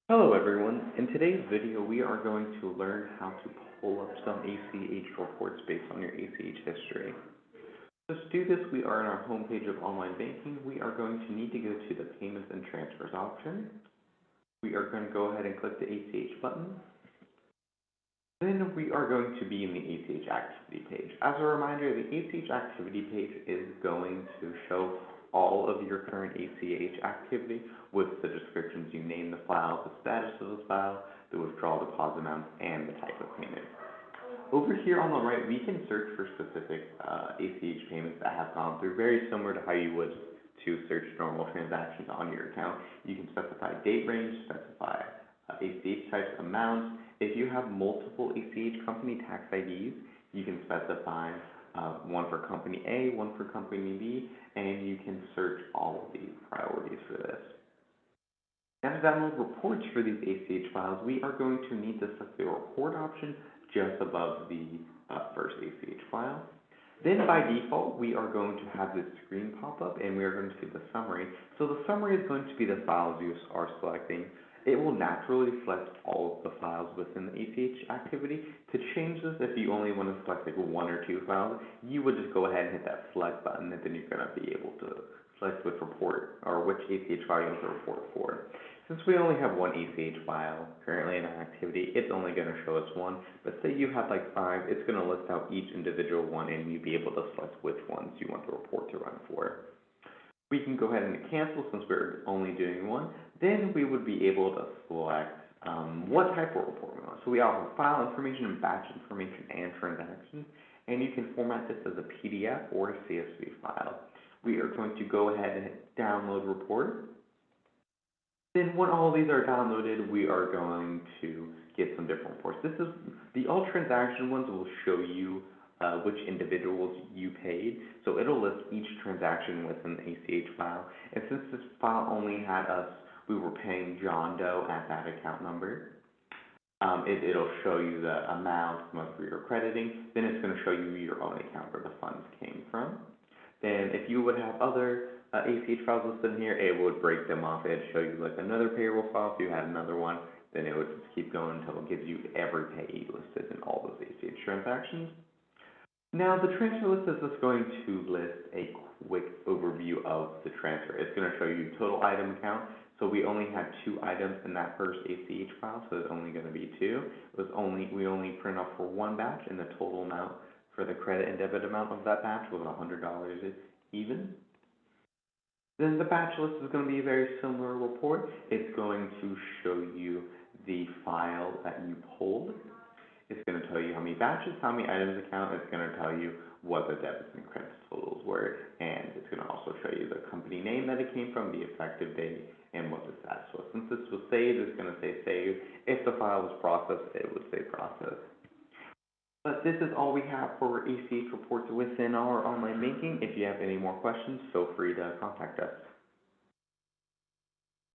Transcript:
Hello everyone. In today's video, we are going to learn how to pull up some ACH reports based on your ACH history. To do this, we are on our home page of online banking. We are going to need to go to the Payments and Transfers option. We are going to go ahead and click the ACH button. Then we are going to be in the ACH activity page. As a reminder, the ACH activity page is going to show all of your current ACH activity with the descriptions. You name the file, the status of the file, the withdrawal deposit amount, and the type of payment. Over here on the right, we can search for specific ACH payments that have gone through, very similar to how you would to search normal transactions on your account. You can specify date range, specify ACH types, amounts. If you have multiple ACH company tax IDs, you can specify one for company A, one for company B, and you can search all of these priorities for this. Now to download reports for these ACH files, we are going to need to select the report option just above the first ACH file. Then by default, we are going to have this screen pop up and we are going to see the summary. So the summary is going to be the files you are selecting. It will naturally select all of the files within the ACH activity. To change this, if you only want to select like one or two files, you would just go ahead and hit that select button, and then you're going to be able to select which report or which ACH file you want to report for. Since we only have one ACH file currently in our activity, it's only going to show us one. But say you have like 5, it's going to list out each individual one, and you'll be able to select which ones you want the report to run for. We can go ahead and cancel since we're only doing one. Then we would be able to select what type of report we want. So we offer file information, batch information, and transactions. And you can format this as a PDF or a CSV file. We are going to go ahead and hit download report. Then when all of these are downloaded, we are going to get some different reports. The all transaction ones will show you which individuals you paid. So it'll list each transaction within the ACH file. And since this file only had us, we were paying John Doe at that account number, it'll show you the amount, month where you're crediting. Then it's going to show you your own account where the funds came from. Then if you would have other ACH files listed in here, it would break them off. It'd show you like another payroll file. If you had another one, then it would just keep going until it gives you every payee listed in all those ACH transactions. Now, the transfer list is just going to list a quick overview of the transfer. It's going to show you total item count. So we only had 2 items in that first ACH file, so it's only going to be 2. We only print off for 1 batch, and the total amount for the credit and debit amount of that batch was $100 even. Then the batch list is going to be a very similar report. It's going to show you the file that you pulled. It's going to tell you how many batches, how many items account. It's going to tell you what the debits and credits totals were, and it's going to also show you the company name that it came from, the effective date, and what the status was. Since this was saved, it's going to say save. If the file was processed, it would say processed. But this is all we have for ACH reports within our online banking. If you have any more questions, feel free to contact us.